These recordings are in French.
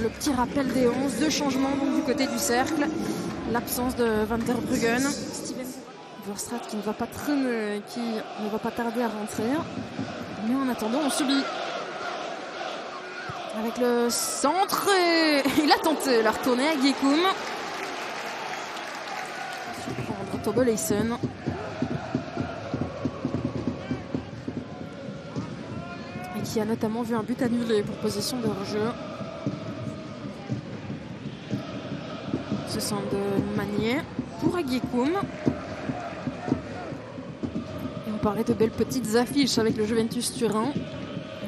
Le petit rappel des 11, 2 changements donc, du côté du cercle. L'absence de Van der Bruggen. Steven Verstraat qui ne va pas traîner, qui ne va pas tarder à rentrer. Mais en attendant, on subit. Avec le centre, et il a tenté la retournée à Giekoum. Prendre Tobbe-Leisen. Et qui a notamment vu un but annulé pour position de hors-jeu. Ce centre de Magnier pour Giekoum. Et on parlait de belles petites affiches avec le Juventus Turin.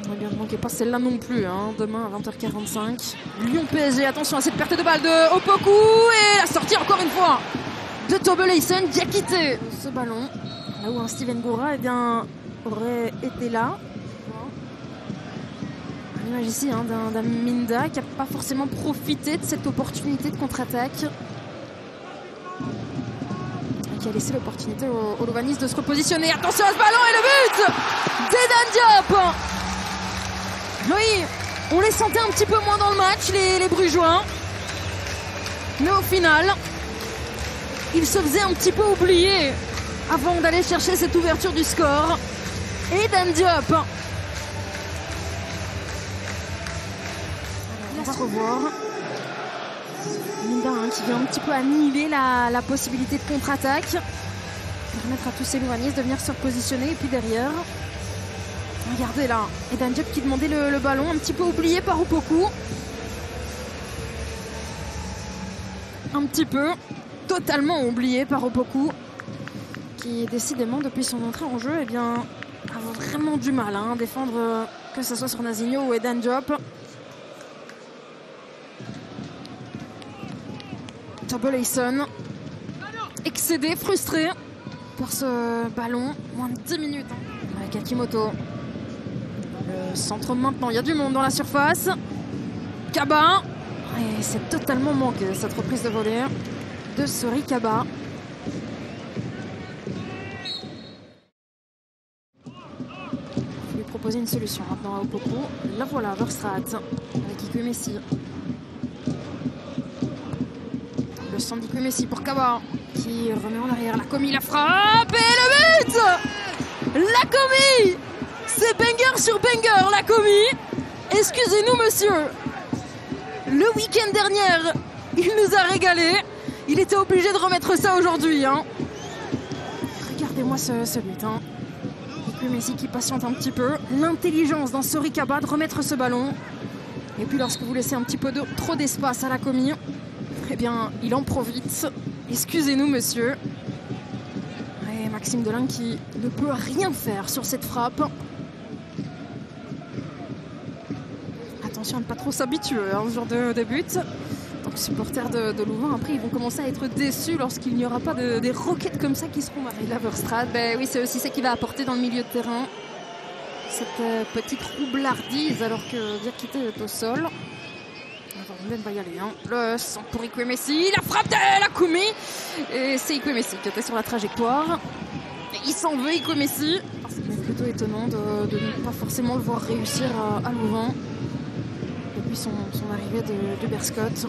Ne manquez pas celle-là non plus, hein. Demain à 20h45. Lyon-PSG, attention à cette perte de balle de Opoku. Et la sortie encore une fois de Tobbe-Leisen qui a quitté ce ballon. Là où un Steven Goura aurait été là. L'image ici hein, d'un Minda qui n'a pas forcément profité de cette opportunité de contre-attaque. Et qui a laissé l'opportunité aux Louvanistes de se repositionner. Attention à ce ballon et le but d'Edan Diop. Oui, on les sentait un petit peu moins dans le match, les Brugeois. Mais au final, ils se faisaient un petit peu oublier avant d'aller chercher cette ouverture du score. Edan Diop. On va revoir. Minda qui vient un petit peu annihiler la possibilité de contre-attaque. Permettre à tous ces Louvanistes de venir se repositionner. Et puis derrière... Regardez là, Edan Diop qui demandait le ballon, un petit peu oublié par Opoku. Un petit peu, totalement oublié par Opoku. Qui décidément, depuis son entrée en jeu, eh bien, a vraiment du mal à défendre, que ce soit sur Nazinho ou Edan Diop. Tobbe-Leisen, excédé, frustré par ce ballon. Moins de 10 minutes avec Akimoto. Le centre maintenant, il y a du monde dans la surface. Kaba. Et c'est totalement manqué cette reprise de volée de Sori Kaba. Il faut lui proposer une solution maintenant à Opoku. La voilà, Verstraat avec Ikué Messi. Le centre d'Ikué Messi pour Kaba qui remet en arrière. Lakomi la frappe et le but. Lakomi. C'est banger sur banger, Lakomi. Excusez-nous, monsieur. Le week-end dernier, il nous a régalé. Il était obligé de remettre ça aujourd'hui. Hein. Regardez-moi ce but. Hein. Ikué Messi qui patiente un petit peu. L'intelligence dans Sori Kaba de remettre ce ballon. Et puis lorsque vous laissez un petit peu trop d'espace à Lakomi, eh bien, il en profite. Excusez-nous, monsieur. Et Maxime Delangue qui ne peut rien faire sur cette frappe. Attention à ne pas trop s'habituer à ce genre de but. Donc, supporters de Louvain, après, ils vont commencer à être déçus lorsqu'il n'y aura pas des roquettes comme ça qui seront marquées. La Verstraat, ben oui, c'est aussi ça qui va apporter dans le milieu de terrain. Cette petite roublardise alors que Diakité est au sol. Van va y aller. Hein. Le centre pour Ikué Messi. La frappe de Lakomi. Et c'est Ikué Messi qui était sur la trajectoire. Et il s'en veut, Ikué Messi. C'est plutôt étonnant de ne pas forcément le voir réussir à Louvain depuis son arrivée de Berscott.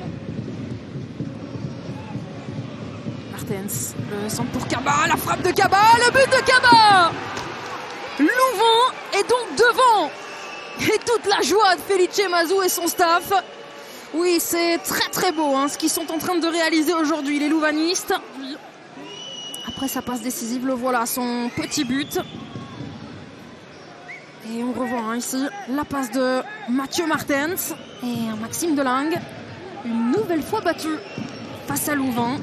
Martens. Le centre pour Kaba. La frappe de Kaba. Le but de Kaba. Louvain est donc devant. Et toute la joie de Felice Mazou et son staff. Oui, c'est très très beau hein, ce qu'ils sont en train de réaliser aujourd'hui, les Louvanistes. Après sa passe décisive, le voilà, son petit but. Et on revoit hein, ici la passe de Mathieu Martens et Maxime Delangue. Une nouvelle fois battu face à Louvain.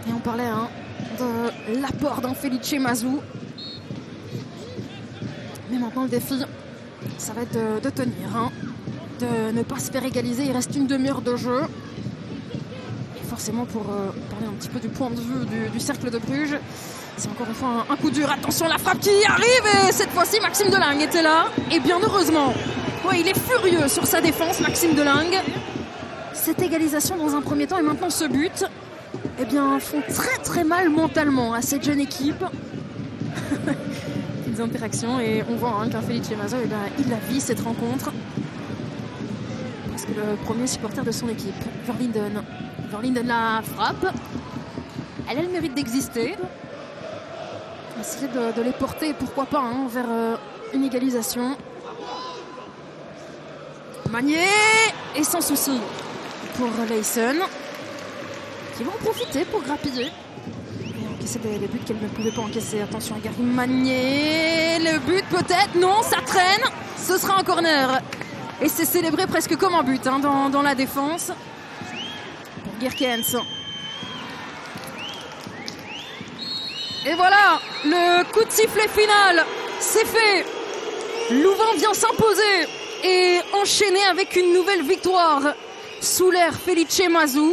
Et on parlait hein, de l'apport d'un Felice Mazou. Mais maintenant le défi, ça va être de tenir, hein, de ne pas se faire égaliser. Il reste une demi-heure de jeu. Et forcément pour parler un petit peu du point de vue du cercle de Bruges, c'est encore une fois un coup dur. Attention la frappe qui arrive et cette fois-ci Maxime Delangue était là. Et bien heureusement, ouais, il est furieux sur sa défense Maxime Delangue. Cette égalisation dans un premier temps et maintenant ce but. eh bien, font très très mal mentalement à cette jeune équipe. Petites interactions et on voit qu'un Felice Mazo, eh bien, il la vit cette rencontre. Parce que le premier supporter de son équipe, Verlinden. Verlinden la frappe. Elle a le mérite d'exister. On va essayer de les porter, pourquoi pas, vers une égalisation. Magnier et sans souci pour Leysen, qui va en profiter pour grappiller et encaisser des buts qu'elle ne pouvait pas encaisser. Attention à Gary Magnier, le but peut-être, non, ça traîne, ce sera un corner et c'est célébré presque comme un but dans la défense pour Girkens. Et voilà, le coup de sifflet final, c'est fait. Louvain vient s'imposer et enchaîner avec une nouvelle victoire sous l'ère Felice Mazu.